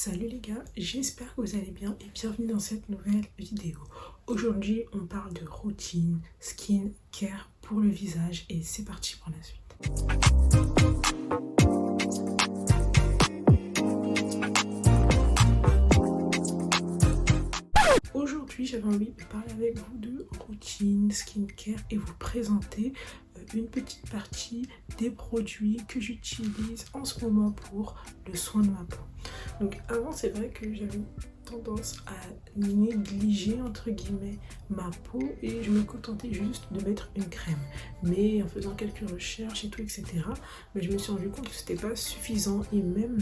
Salut les gars, j'espère que vous allez bien et bienvenue dans cette nouvelle vidéo. Aujourd'hui, on parle de routine, skin care pour le visage et c'est parti pour la suite. Aujourd'hui, j'avais envie de parler avec vous de routine, skincare et vous présenter une petite partie des produits que j'utilise en ce moment pour le soin de ma peau. Donc avant, c'est vrai que j'avais tendance à négliger entre guillemets ma peau et je me contentais juste de mettre une crème. Mais en faisant quelques recherches et tout, etc., mais je me suis rendu compte que c'était pas suffisant et même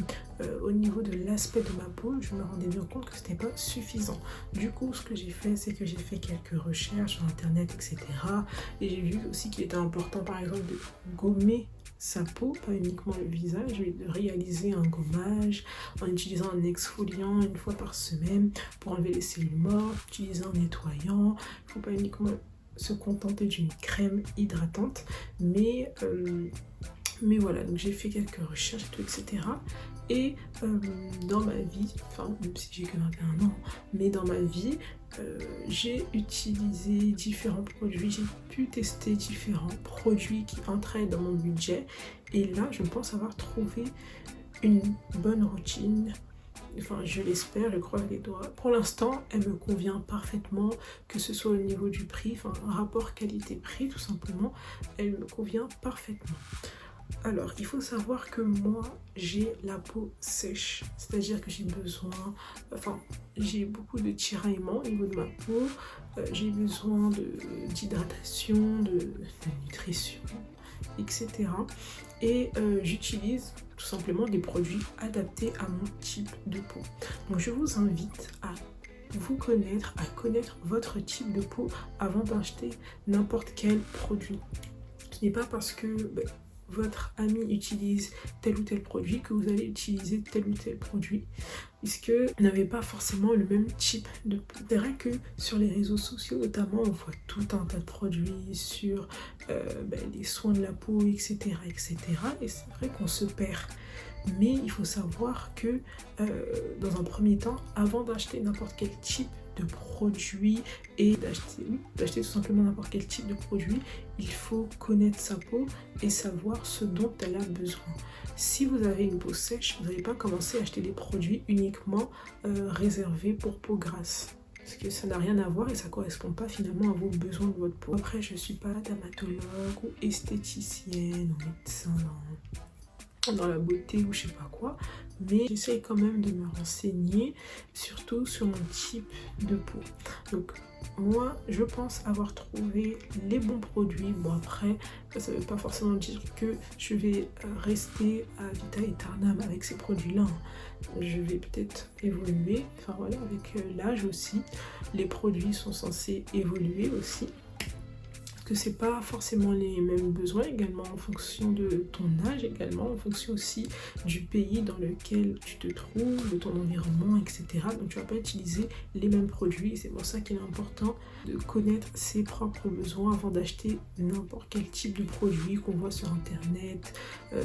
au niveau de l'aspect de ma peau, je me rendais bien compte que c'était pas suffisant. Du coup, ce que j'ai fait, c'est que j'ai fait quelques recherches sur internet, etc. Et j'ai vu aussi qu'il était important, par exemple, de gommer sa peau, pas uniquement le visage, mais de réaliser un gommage en utilisant un exfoliant une fois par semaine pour enlever les cellules mortes, utiliser un nettoyant. Il ne faut pas uniquement se contenter d'une crème hydratante, mais voilà, donc j'ai fait quelques recherches et tout, etc. Et dans ma vie, enfin même si j'ai que 21 ans, mais dans ma vie, j'ai utilisé différents produits, j'ai pu tester différents produits qui entraient dans mon budget. Et là, je pense avoir trouvé une bonne routine. Enfin, je l'espère, je croise les doigts. Pour l'instant, elle me convient parfaitement, que ce soit au niveau du prix, enfin, rapport qualité-prix, tout simplement, elle me convient parfaitement. Alors, il faut savoir que moi, j'ai la peau sèche, c'est-à-dire que j'ai besoin, j'ai beaucoup de tiraillements au niveau de ma peau, j'ai besoin d'hydratation, de nutrition, etc. Et j'utilise tout simplement des produits adaptés à mon type de peau. Donc, je vous invite à vous connaître, à connaître votre type de peau avant d'acheter n'importe quel produit. Ce n'est pas parce que votre ami utilise tel ou tel produit que vous allez utiliser tel ou tel produit, puisque vous n'avez pas forcément le même type de peau. C'est vrai que sur les réseaux sociaux notamment, on voit tout un tas de produits sur les soins de la peau, etc. etc. Et c'est vrai qu'on se perd. Mais il faut savoir que dans un premier temps, avant d'acheter n'importe quel type de produit et d'acheter tout simplement n'importe quel type de produit, il faut connaître sa peau et savoir ce dont elle a besoin. Si vous avez une peau sèche, vous n'allez pas commencer à acheter des produits uniquement réservés pour peau grasse. Parce que ça n'a rien à voir et ça ne correspond pas finalement à vos besoins de votre peau. Après, je ne suis pas dermatologue ou esthéticienne ou médecin dans la beauté ou je sais pas quoi, mais j'essaye quand même de me renseigner surtout sur mon type de peau. Donc moi je pense avoir trouvé les bons produits. Bon, après ça veut pas forcément dire que je vais rester à vita aeternam avec ces produits là. Je vais peut-être évoluer, enfin voilà, avec l'âge aussi. Les produits sont censés évoluer aussi, que c'est pas forcément les mêmes besoins, également en fonction de ton âge, également en fonction aussi du pays dans lequel tu te trouves, de ton environnement, etc. Donc tu vas pas utiliser les mêmes produits. C'est pour ça qu'il est important de connaître ses propres besoins avant d'acheter n'importe quel type de produit qu'on voit sur internet,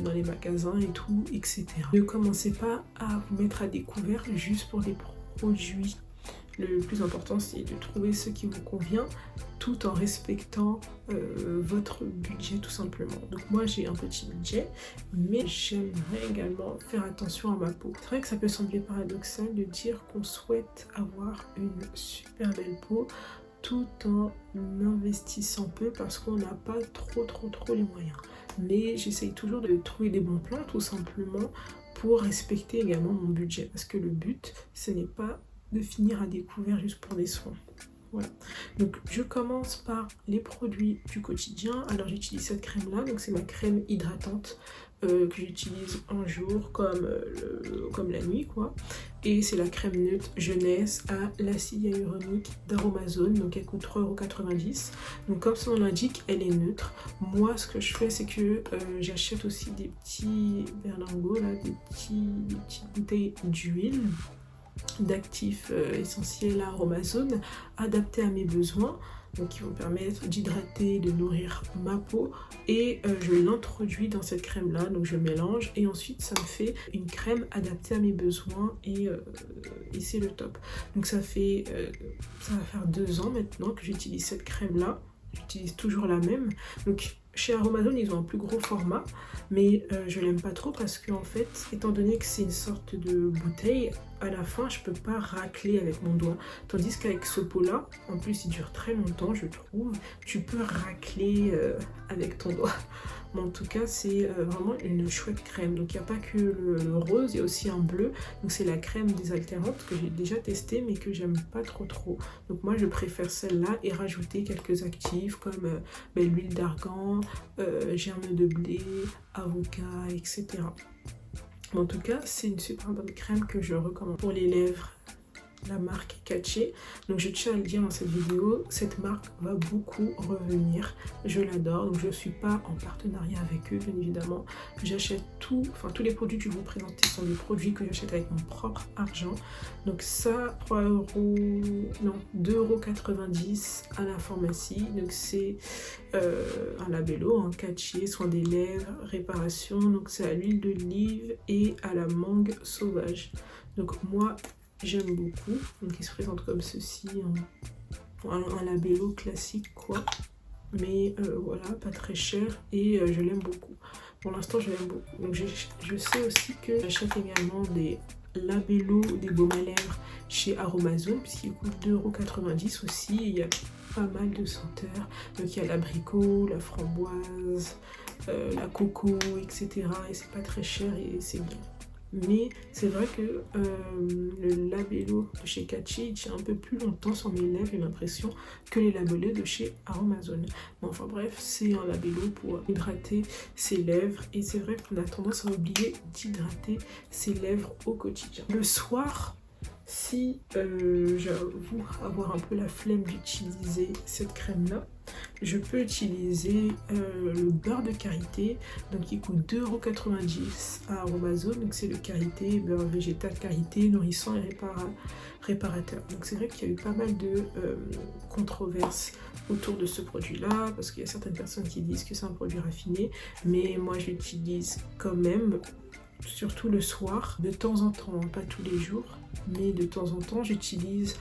dans les magasins et tout, etc. Ne commencez pas à vous mettre à découvert juste pour des produits. Le plus important, c'est de trouver ce qui vous convient tout en respectant votre budget tout simplement. Donc moi, j'ai un petit budget, mais j'aimerais également faire attention à ma peau. C'est vrai que ça peut sembler paradoxal de dire qu'on souhaite avoir une super belle peau tout en investissant peu parce qu'on n'a pas trop les moyens. Mais j'essaye toujours de trouver des bons plans tout simplement pour respecter également mon budget. Parce que le but, ce n'est pas de finir à découvert juste pour des soins. Voilà. Donc je commence par les produits du quotidien. Alors j'utilise cette crème là, donc c'est ma crème hydratante que j'utilise un jour comme la nuit quoi. Et c'est la crème neutre jeunesse à l'acide hyaluronique d'Aromazone, donc elle coûte 3,90 €. Donc comme son nom l'indique, elle est neutre. Moi ce que je fais c'est que j'achète aussi des petits berlingots là, des petites bouteilles d'huile d'actifs essentiels à Aromazone adaptés à mes besoins. donc qui vont permettre d'hydrater, de nourrir ma peau. Et je l'introduis dans cette crème là, donc je mélange et ensuite ça me fait une crème adaptée à mes besoins et c'est le top. Donc ça va faire 2 ans maintenant que j'utilise cette crème là, j'utilise toujours la même. Donc chez Aromazone ils ont un plus gros format, mais je l'aime pas trop parce que en fait, étant donné que c'est une sorte de bouteille, à la fin je peux pas racler avec mon doigt, tandis qu'avec ce pot là, en plus il dure très longtemps je trouve, tu peux racler avec ton doigt. Mais en tout cas c'est vraiment une chouette crème. Donc il n'y a pas que le rose, il y a aussi un bleu, donc c'est la crème désaltérante que j'ai déjà testée mais que j'aime pas trop. Donc moi je préfère celle-là et rajouter quelques actifs comme l'huile d'argan, germe de blé, avocat, etc. Mais en tout cas, c'est une super bonne crème que je recommande. Pour les lèvres, la marque Caché. Donc je tiens à le dire dans cette vidéo, cette marque va beaucoup revenir. Je l'adore, donc je ne suis pas en partenariat avec eux, bien évidemment. J'achète tous les produits que je vais vous présenter sont des produits que j'achète avec mon propre argent. Donc ça, 2,90 € à la pharmacie. Donc c'est un labello, un Caché, soin des lèvres, réparation. Donc c'est à l'huile d'olive et à la mangue sauvage. Donc moi, j'aime beaucoup. Donc il se présente comme ceci, un labello classique quoi. Mais voilà, pas très cher et je l'aime beaucoup. Pour l'instant je l'aime beaucoup. Donc je sais aussi que j'achète également des labellos, des baumes à lèvres chez Aromazone puisqu'ils coûtent 2,90 € aussi. Et il y a pas mal de senteurs. Donc il y a l'abricot, la framboise, la coco, etc. Et c'est pas très cher et c'est bien. Mais c'est vrai que le labello de chez Caché il tient un peu plus longtemps sur mes lèvres, j'ai l'impression, que les labellos de chez Aromazone. Bon, enfin bref, c'est un labello pour hydrater ses lèvres et c'est vrai qu'on a tendance à oublier d'hydrater ses lèvres au quotidien. Le soir, si j'avoue avoir un peu la flemme d'utiliser cette crème là, je peux utiliser le beurre de karité, donc il coûte 2,90 € à Aromazone. Donc c'est le karité, beurre végétal karité, nourrissant et réparateur. Donc c'est vrai qu'il y a eu pas mal de controverses autour de ce produit là, parce qu'il y a certaines personnes qui disent que c'est un produit raffiné, mais moi je l'utilise quand même, surtout le soir, de temps en temps, pas tous les jours, mais de temps en temps j'utilise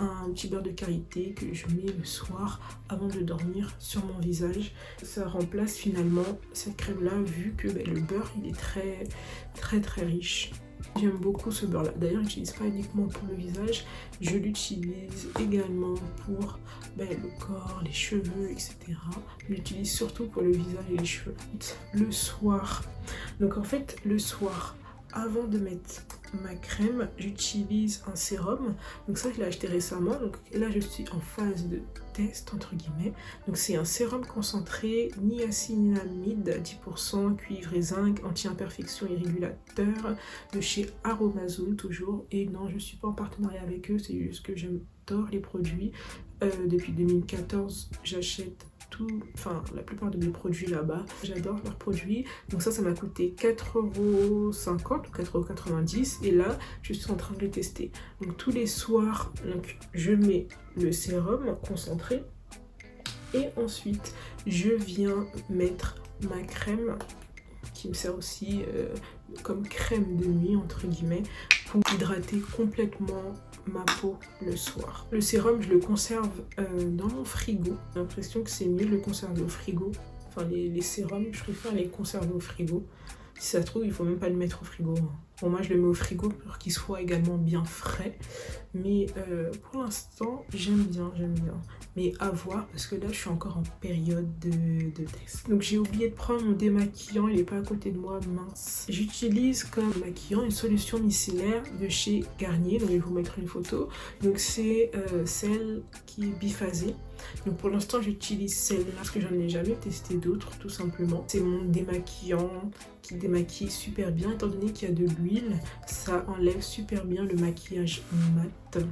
un petit beurre de karité que je mets le soir avant de dormir sur mon visage. Ça remplace finalement cette crème là, vu que le beurre il est très riche. J'aime beaucoup ce beurre là. D'ailleurs je l'utilise pas uniquement pour le visage, je l'utilise également pour le corps, les cheveux, etc. Je l'utilise surtout pour le visage et les cheveux. Le soir, donc en fait le soir, avant de mettre ma crème, j'utilise un sérum. Donc ça je l'ai acheté récemment, donc là je suis en phase de test entre guillemets. Donc c'est un sérum concentré niacinamide 10%, cuivre et zinc, anti-imperfection et régulateur, de chez Aromazone toujours. Et non, je suis pas en partenariat avec eux, c'est juste que j'adore les produits. Depuis 2014 j'achète la plupart de mes produits là-bas, j'adore leurs produits. Donc ça m'a coûté 4,50 € ou 4,90 € et là je suis en train de les tester. Donc tous les soirs, donc, je mets le sérum concentré et ensuite je viens mettre ma crème qui me sert aussi comme crème de nuit entre guillemets pour hydrater complètement ma peau le soir. Le sérum je le conserve dans mon frigo. J'ai l'impression que c'est mieux de le conserver au frigo. Enfin les sérums je préfère les conserver au frigo. Si ça se trouve il faut même pas le mettre au frigo. Bon moi je le mets au frigo pour qu'il soit également bien frais. Mais pour l'instant j'aime bien. Mais à voir parce que là je suis encore en période de test. Donc j'ai oublié de prendre mon démaquillant, il n'est pas à côté de moi, mince. J'utilise comme maquillant une solution micellaire de chez Garnier, donc je vais vous mettre une photo. Donc c'est celle qui est biphasée. Donc pour l'instant j'utilise celle-là parce que j'en ai jamais testé d'autres tout simplement. C'est mon démaquillant qui démaquille super bien étant donné qu'il y a de l'huile, ça enlève super bien le maquillage mat.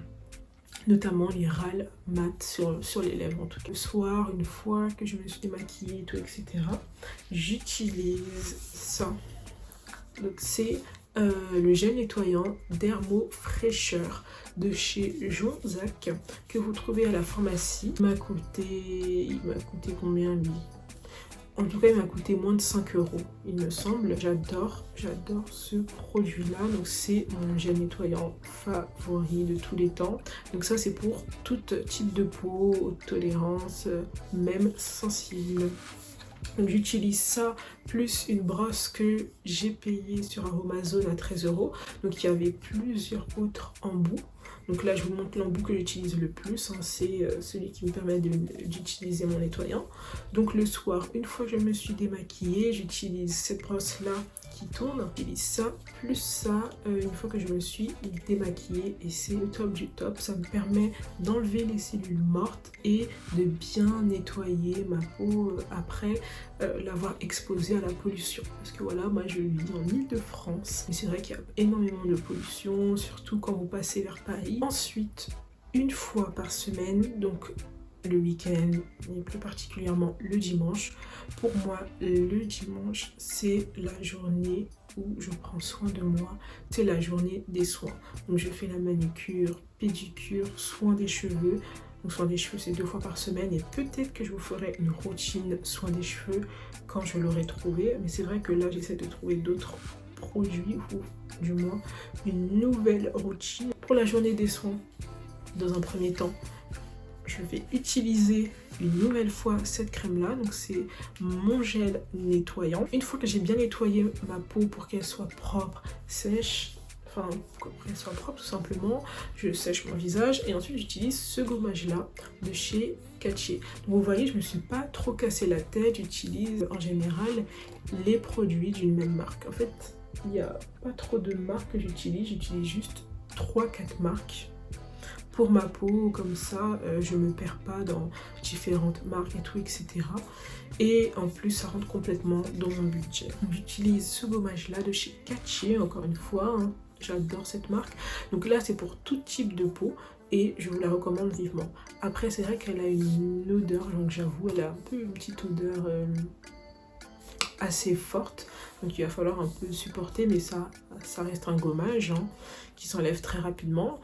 Notamment les râles mat sur les lèvres en tout cas. Le soir, une fois que je me suis démaquillée et tout, etc., j'utilise ça. Donc c'est le gel nettoyant Dermo Fraîcheur de chez Jonzac que vous trouvez à la pharmacie. Il m'a coûté combien lui? En tout cas, il m'a coûté moins de 5 €, il me semble. J'adore ce produit-là. Donc, c'est mon gel nettoyant favori de tous les temps. Donc, ça, c'est pour tout type de peau, haute tolérance, même sensible. Donc, j'utilise ça plus une brosse que j'ai payée sur Aromazone à 13 €. Donc, il y avait plusieurs autres embouts. Donc là, je vous montre l'embout que j'utilise le plus. Hein, c'est celui qui me permet d'utiliser mon nettoyant. Donc le soir, une fois que je me suis démaquillée, j'utilise cette brosse-là qui tourne. J'utilise ça, plus ça, une fois que je me suis démaquillée. Et c'est le top du top. Ça me permet d'enlever les cellules mortes et de bien nettoyer ma peau après l'avoir exposée à la pollution. Parce que voilà, moi je vis en Île-de-France. Et c'est vrai qu'il y a énormément de pollution, surtout quand vous passez vers Paris. Ensuite, une fois par semaine, donc le week-end, et plus particulièrement le dimanche. Pour moi, le dimanche, c'est la journée où je prends soin de moi. C'est la journée des soins. Donc je fais la manucure, pédicure, soin des cheveux. Donc soin des cheveux, c'est 2 fois par semaine. Et peut-être que je vous ferai une routine soin des cheveux quand je l'aurai trouvé. Mais c'est vrai que là, j'essaie de trouver d'autres produits, ou du moins une nouvelle routine. Pour la journée des soins, dans un premier temps, je vais utiliser une nouvelle fois cette crème là. Donc c'est mon gel nettoyant. Une fois que j'ai bien nettoyé ma peau pour qu'elle soit propre, sèche, enfin pour qu'elle soit propre tout simplement, je sèche mon visage et ensuite j'utilise ce gommage là de chez Catchy. Donc vous voyez, je me suis pas trop cassé la tête. J'utilise en général les produits d'une même marque. En fait, il n'y a pas trop de marques que j'utilise juste 3-4 marques pour ma peau, comme ça je me perds pas dans différentes marques et tout, etc. Et en plus ça rentre complètement dans mon budget. J'utilise ce gommage là de chez Catchy, encore une fois, hein, j'adore cette marque. Donc là c'est pour tout type de peau et je vous la recommande vivement. Après c'est vrai qu'elle a une odeur, donc j'avoue elle a un peu une petite odeur assez forte, donc il va falloir un peu supporter, mais ça reste un gommage hein, qui s'enlève très rapidement.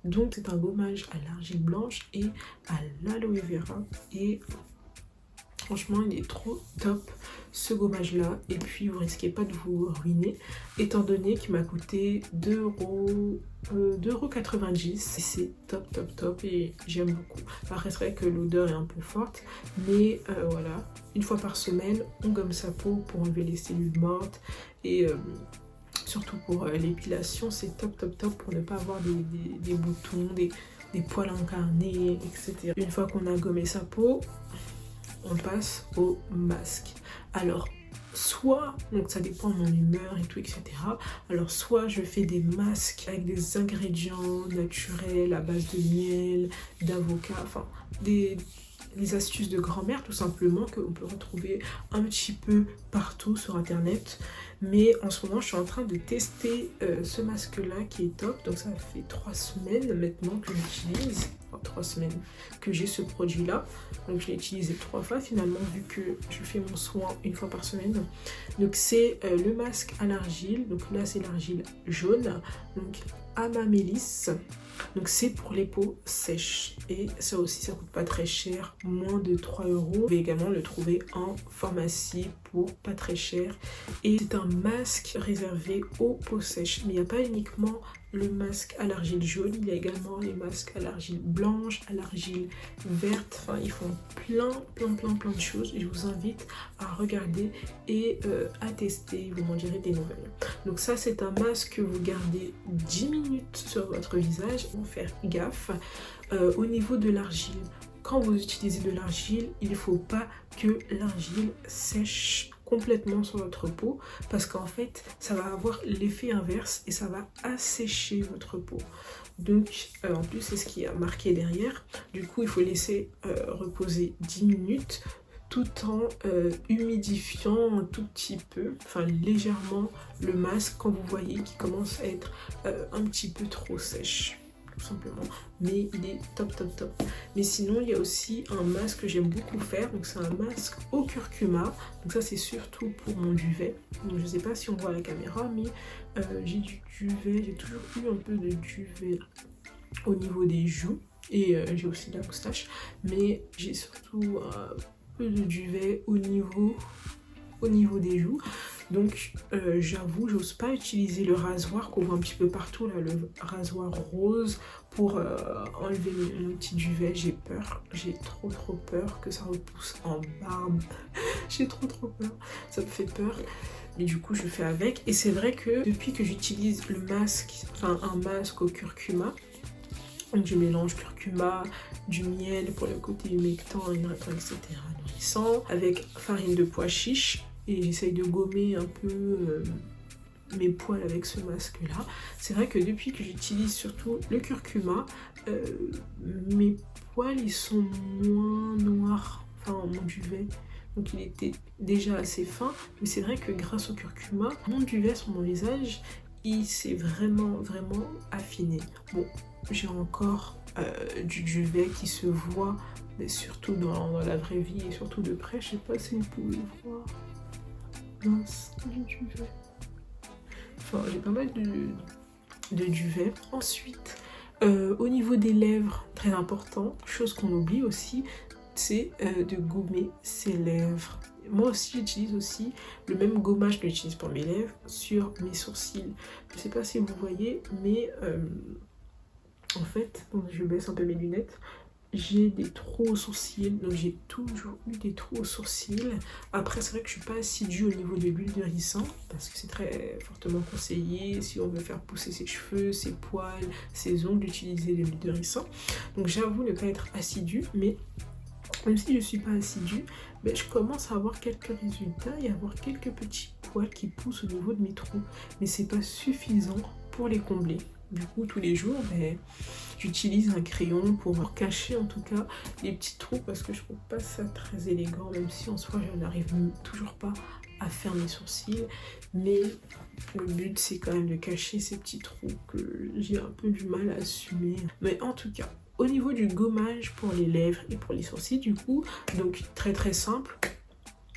Donc c'est un gommage à l'argile blanche et à l'aloe vera et franchement il est trop top ce gommage là. Et puis vous risquez pas de vous ruiner étant donné qu'il m'a coûté 2,90 €. C'est top et j'aime beaucoup. Après c'est vrai que l'odeur est un peu forte, mais voilà, une fois par semaine on gomme sa peau pour enlever les cellules mortes et surtout pour l'épilation, c'est top pour ne pas avoir des boutons, des poils incarnés, etc. Une fois qu'on a gommé sa peau, on passe au masque. Alors, soit, donc ça dépend de mon humeur et tout, etc. Alors, soit je fais des masques avec des ingrédients naturels à base de miel, d'avocat, enfin, des astuces de grand-mère tout simplement qu'on peut retrouver un petit peu partout sur internet. Mais en ce moment je suis en train de tester ce masque là qui est top. Donc ça fait 3 semaines maintenant que j'utilise, enfin 3 semaines que j'ai ce produit là. Donc je l'ai utilisé 3 fois finalement vu que je fais mon soin une fois par semaine. Donc c'est le masque à l'argile. Donc là c'est l'argile jaune, donc Amamélis. Donc c'est pour les peaux sèches et ça aussi ça coûte pas très cher, moins de 3 €. Vous pouvez également le trouver en pharmacie pour pas très cher et c'est un masque réservé aux peaux sèches. Mais il n'y a pas uniquement le masque à l'argile jaune, il y a également les masques à l'argile blanche, à l'argile verte. Enfin ils font plein de choses et je vous invite à regarder et à tester, vous m'en direz des nouvelles. Donc ça c'est un masque que vous gardez 10 minutes sur votre visage. Il faut faire gaffe au niveau de l'argile. Quand vous utilisez de l'argile, il ne faut pas que l'argile sèche complètement sur votre peau parce qu'en fait ça va avoir l'effet inverse et ça va assécher votre peau. Donc en plus c'est ce qui est marqué derrière. Du coup il faut laisser reposer 10 minutes tout en humidifiant un tout petit peu, enfin légèrement le masque quand vous voyez qu'il commence à être un petit peu trop sèche. tout simplement, mais il est top top top. Mais sinon il y a aussi un masque que j'aime beaucoup faire, donc c'est un masque au curcuma, donc ça c'est surtout pour mon duvet. Donc je sais pas si on voit à la caméra, mais j'ai du duvet, j'ai toujours eu un peu de duvet au niveau des joues, et j'ai aussi de la moustache, mais j'ai surtout un peu de duvet au niveau des joues. Donc j'avoue, j'ose pas utiliser le rasoir qu'on voit un petit peu partout là, le rasoir rose, pour enlever mon petit duvet. J'ai peur, j'ai trop peur que ça repousse en barbe. J'ai trop peur, ça me fait peur. Mais du coup je fais avec, et c'est vrai que depuis que j'utilise le masque, enfin un masque au curcuma, donc je mélange curcuma, du miel pour le côté humectant, hydratant, etc., nourrissant, avec farine de pois chiche, et j'essaye de gommer un peu mes poils avec ce masque là. C'est vrai que depuis que j'utilise surtout le curcuma, mes poils ils sont moins noirs, enfin mon duvet, donc il était déjà assez fin, mais c'est vrai que grâce au curcuma, mon duvet sur mon visage il s'est vraiment affiné. Bon, j'ai encore du duvet qui se voit, mais surtout dans la vraie vie et surtout de près. Je sais pas si vous pouvez voir. Mince, du duvet. Enfin, j'ai pas mal de duvet. Ensuite, au niveau des lèvres, très important, chose qu'on oublie aussi, c'est de gommer ses lèvres. Moi aussi j'utilise aussi le même gommage que j'utilise pour mes lèvres sur mes sourcils. Je sais pas si vous voyez, mais en fait, bon, je baisse un peu mes lunettes, j'ai des trous aux sourcils, donc j'ai toujours eu des trous aux sourcils. Après c'est vrai que je suis pas assidue au niveau de l'huile de ricin, parce que c'est très fortement conseillé si on veut faire pousser ses cheveux, ses poils, ses ongles, d'utiliser de l'huile de ricin. Donc j'avoue ne pas être assidue, mais même si je suis pas assidue, ben, je commence à avoir quelques résultats et à avoir quelques petits poils qui poussent au niveau de mes trous. Mais c'est pas suffisant pour les combler. Du coup, tous les jours, ben, j'utilise un crayon pour cacher en tout cas les petits trous, parce que je trouve pas ça très élégant, même si en soi je n'arrive toujours pas à faire mes sourcils. Mais le but c'est quand même de cacher ces petits trous que j'ai un peu du mal à assumer. Mais en tout cas, au niveau du gommage pour les lèvres et pour les sourcils, du coup, donc très simple,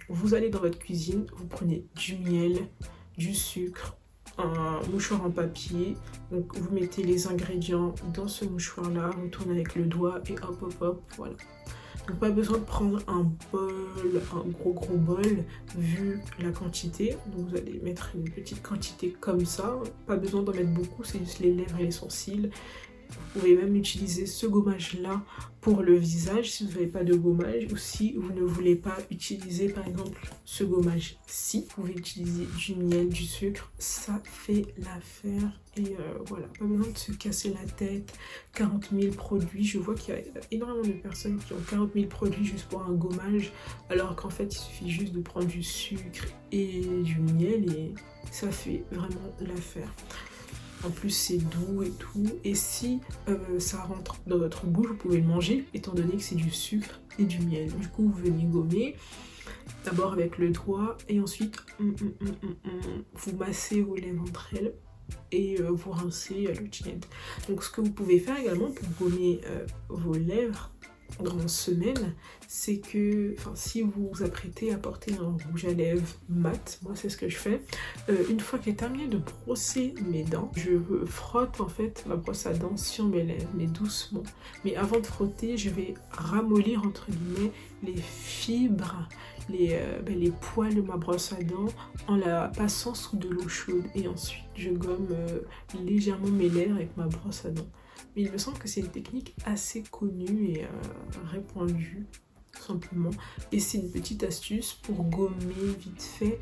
vous allez dans votre cuisine, vous prenez du miel, du sucre, un mouchoir en papier, donc vous mettez les ingrédients dans ce mouchoir là, vous tournez avec le doigt et hop, voilà. Donc pas besoin de prendre un bol, un gros bol, vu la quantité. Donc vous allez mettre une petite quantité comme ça, pas besoin d'en mettre beaucoup, c'est juste les lèvres et les sourcils. Vous pouvez même utiliser ce gommage là pour le visage si vous n'avez pas de gommage, ou si vous ne voulez pas utiliser par exemple ce gommage ci, vous pouvez utiliser du miel, du sucre, ça fait l'affaire. Et voilà, pas besoin de se casser la tête, 40 000 produits. Je vois qu'il y a énormément de personnes qui ont 40 000 produits juste pour un gommage, alors qu'en fait il suffit juste de prendre du sucre et du miel et ça fait vraiment l'affaire. En plus c'est doux et tout, et si ça rentre dans votre bouche, vous pouvez le manger étant donné que c'est du sucre et du miel. Du coup vous venez gommer d'abord avec le doigt et ensuite vous massez vos lèvres entre elles et vous rincez à l'eau tiède. Donc ce que vous pouvez faire également pour gommer vos lèvres en semaine, c'est que si vous vous apprêtez à porter un rouge à lèvres mat, moi c'est ce que je fais, une fois que j'ai terminé de brosser mes dents, je frotte en fait ma brosse à dents sur mes lèvres, mais doucement. Mais avant de frotter, je vais ramollir entre guillemets les fibres, les poils de ma brosse à dents en la passant sous de l'eau chaude, et ensuite je gomme légèrement mes lèvres avec ma brosse à dents. Mais il me semble que c'est une technique assez connue et répandue, tout simplement. Et c'est une petite astuce pour gommer vite fait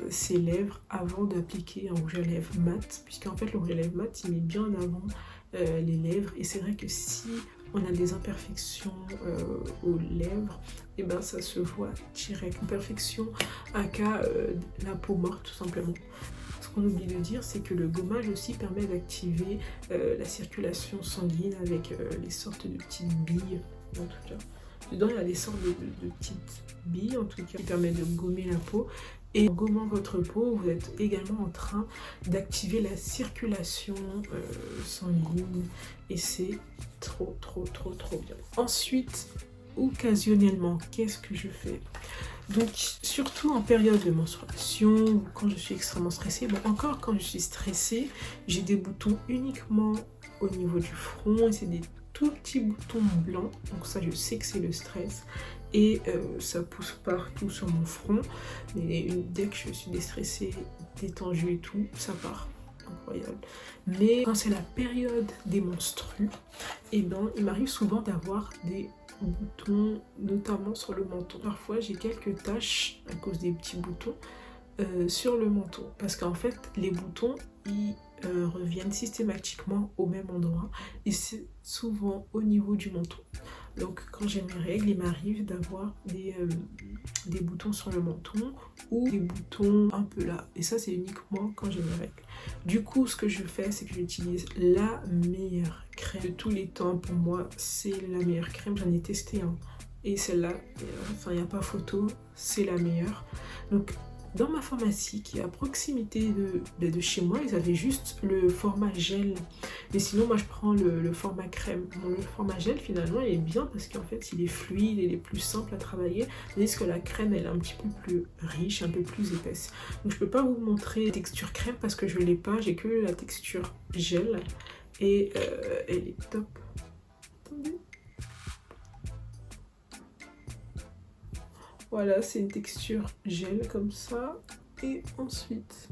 ses lèvres avant d'appliquer un rouge à lèvres mat, puisqu'en fait le rouge à lèvres mat il met bien en avant les lèvres, et c'est vrai que si on a des imperfections aux lèvres, et ben ça se voit direct. Imperfection aka la peau morte tout simplement. Ce qu'on oublie de dire, c'est que le gommage aussi permet d'activer la circulation sanguine avec les sortes de petites billes, en tout cas. Dedans, il y a des sortes de petites billes, en tout cas, qui permettent de gommer la peau. Et en gommant votre peau, vous êtes également en train d'activer la circulation sanguine et c'est trop bien. Ensuite, occasionnellement, qu'est-ce que je fais? Donc surtout en période de menstruation ou quand je suis extrêmement stressée, bon encore quand je suis stressée, j'ai des boutons uniquement au niveau du front et c'est des tout petits boutons blancs, donc ça je sais que c'est le stress et ça pousse partout sur mon front, mais dès que je suis déstressée, détendue et tout, ça part. Incroyable. Mais quand c'est la période des menstrues, et ben il m'arrive souvent d'avoir des boutons, notamment sur le menton. Parfois j'ai quelques taches à cause des petits boutons sur le menton, parce qu'en fait les boutons ils reviennent systématiquement au même endroit et c'est souvent au niveau du menton. Donc quand j'ai mes règles, il m'arrive d'avoir des boutons sur le menton ou des boutons un peu là. Et ça c'est uniquement quand j'ai mes règles. Du coup ce que je fais c'est que j'utilise la meilleure crème de tous les temps. Pour moi c'est la meilleure crème, j'en ai testé un. Et celle-là, enfin il n'y a pas photo, c'est la meilleure. Donc dans ma pharmacie qui est à proximité de chez moi, ils avaient juste le format gel. Mais sinon, moi je prends le format crème. Bon, le format gel finalement il est bien parce qu'en fait il est fluide, il est plus simple à travailler. Tandis que la crème elle est un petit peu plus riche, un peu plus épaisse. Donc je peux pas vous montrer la texture crème parce que je l'ai pas, j'ai que la texture gel. Et elle est top. Attendez. Voilà, c'est une texture gel comme ça. Et ensuite,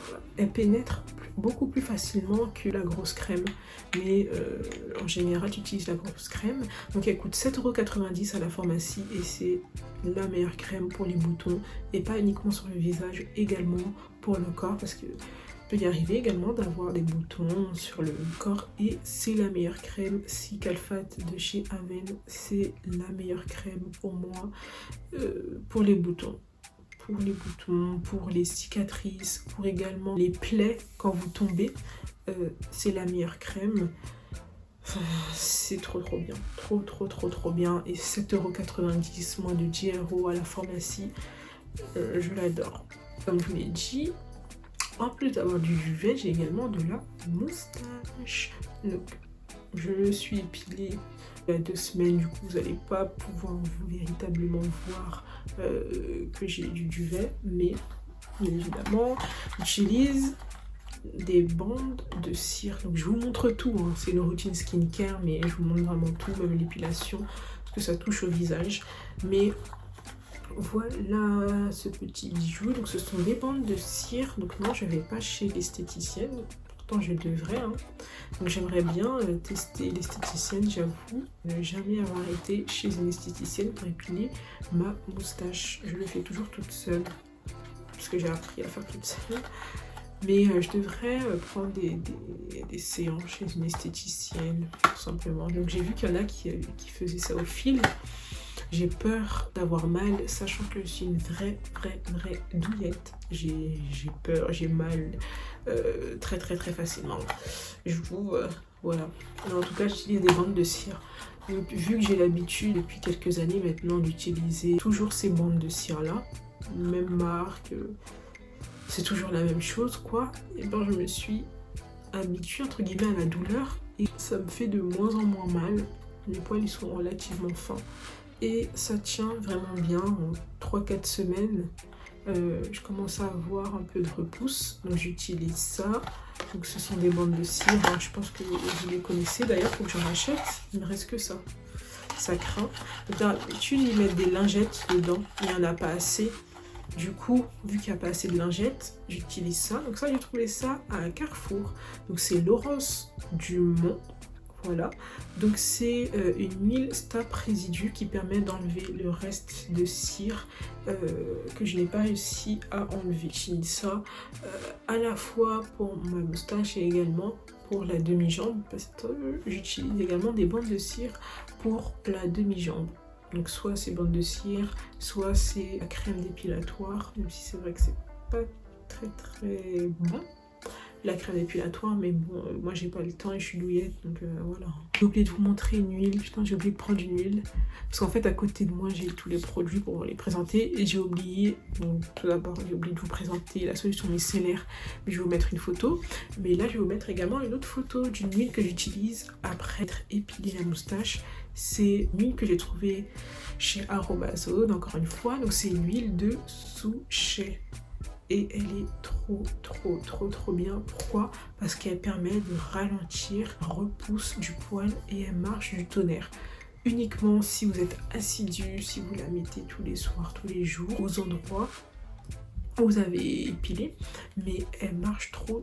voilà, elle pénètre beaucoup plus facilement que la grosse crème. Mais en général, tu utilises la grosse crème. Donc elle coûte 7,90 € à la pharmacie. Et c'est la meilleure crème pour les boutons. Et pas uniquement sur le visage, également pour le corps. Parce que peut y arriver également d'avoir des boutons sur le corps et c'est la meilleure crème. Cicaphate de chez Aven, c'est la meilleure crème pour moi pour les boutons. Pour les cicatrices, pour également les plaies quand vous tombez, c'est la meilleure crème. Enfin, c'est trop bien, trop bien. Et 7,90 €, moins de 10 € à la pharmacie, je l'adore. Comme je vous l'ai dit, en plus d'avoir du duvet, j'ai également de la moustache. Donc, je me suis épilée il y a 2 semaines. Du coup, vous n'allez pas pouvoir véritablement voir que j'ai du duvet. Mais, bien évidemment, j'utilise des bandes de cire. Donc, je vous montre tout. Hein. C'est une routine skincare, mais je vous montre vraiment tout, même l'épilation, parce que ça touche au visage. Mais voilà ce petit bijou. Donc ce sont des bandes de cire. Donc non, je ne vais pas chez l'esthéticienne. Pourtant je devrais. Hein. Donc j'aimerais bien tester l'esthéticienne, j'avoue. Ne jamais avoir été chez une esthéticienne pour épiler ma moustache. Je le fais toujours toute seule. Parce que j'ai appris à faire toute seule. Mais je devrais prendre des séances chez une esthéticienne, tout simplement. Donc j'ai vu qu'il y en a qui faisaient ça au fil. J'ai peur d'avoir mal, sachant que je suis une vraie douillette. J'ai peur, j'ai mal très facilement. Je vous... voilà. Mais en tout cas, j'utilise des bandes de cire. Donc, vu que j'ai l'habitude depuis quelques années maintenant d'utiliser toujours ces bandes de cire-là, même marque, c'est toujours la même chose, quoi. Et ben, je me suis habituée, entre guillemets, à la douleur. Et ça me fait de moins en moins mal. Les poils, ils sont relativement fins. Et ça tient vraiment bien. En 3-4 semaines, je commence à avoir un peu de repousse. Donc j'utilise ça. Donc ce sont des bandes de cire. Hein. Je pense que vous les connaissez. D'ailleurs, il faut que j'en achète. Il ne me reste que ça. Ça craint. Donc d'habitude, ils mettent des lingettes dedans. Il n'y en a pas assez. Du coup, vu qu'il n'y a pas assez de lingettes, j'utilise ça. Donc ça, j'ai trouvé ça à un Carrefour. Donc c'est Laurence Dumont. Voilà, donc c'est une huile stop résidu qui permet d'enlever le reste de cire que je n'ai pas réussi à enlever. J'utilise ça à la fois pour ma moustache et également pour la demi-jambe parce que j'utilise également des bandes de cire pour la demi-jambe. Donc soit c'est bandes de cire, soit c'est la crème dépilatoire, même si c'est vrai que c'est pas très bon. la crème épilatoire, mais bon, moi j'ai pas le temps et je suis douillette, donc voilà. J'ai oublié de vous montrer une huile, putain j'ai oublié de prendre une huile, parce qu'en fait à côté de moi j'ai tous les produits pour vous les présenter, et j'ai oublié, donc tout d'abord j'ai oublié de vous présenter la solution micellaire, mais je vais vous mettre une photo, mais là je vais vous mettre également une autre photo d'une huile que j'utilise après être épilé la moustache. C'est une huile que j'ai trouvée chez Arobazone, encore une fois, donc c'est une huile de souchet. Et elle est trop bien. Pourquoi? Parce qu'elle permet de ralentir la repousse du poil et elle marche du tonnerre. Uniquement si vous êtes assidu, si vous la mettez tous les soirs, tous les jours, aux endroits où vous avez épilé, mais elle marche trop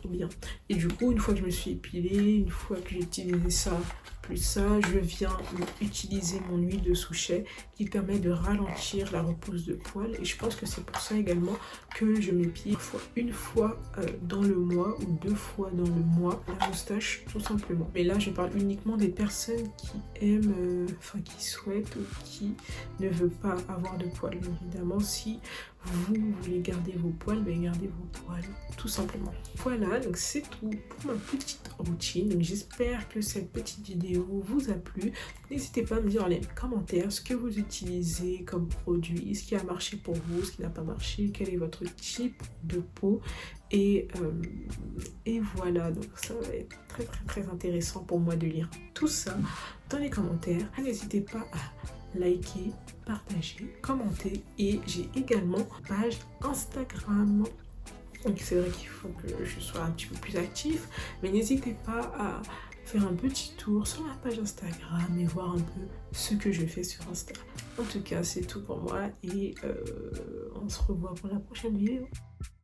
bien. Et du coup, une fois que je me suis épilée, une fois que j'ai utilisé ça, plus ça, je viens utiliser mon huile de souchet qui permet de ralentir la repousse de poils, et je pense que c'est pour ça également que je m'épile une fois dans le mois ou 2 fois dans le mois la moustache, tout simplement. Mais là je parle uniquement des personnes qui aiment, qui souhaitent ou qui ne veulent pas avoir de poils. Évidemment, si vous voulez garder vos poils, ben gardez vos poils tout simplement. Voilà, donc c'est tout pour ma petite routine. Donc j'espère que cette petite vidéo vous a plu. N'hésitez pas à me dire dans les commentaires ce que vous utilisez comme produit, ce qui a marché pour vous, ce qui n'a pas marché, quel est votre type de peau. Et voilà, donc ça va être très intéressant pour moi de lire tout ça dans les commentaires. N'hésitez pas à liker, partager, commenter, et j'ai également une page Instagram. Donc c'est vrai qu'il faut que je sois un petit peu plus actif, mais n'hésitez pas à faire un petit tour sur la page Instagram et voir un peu ce que je fais sur Insta. En tout cas, c'est tout pour moi et on se revoit pour la prochaine vidéo.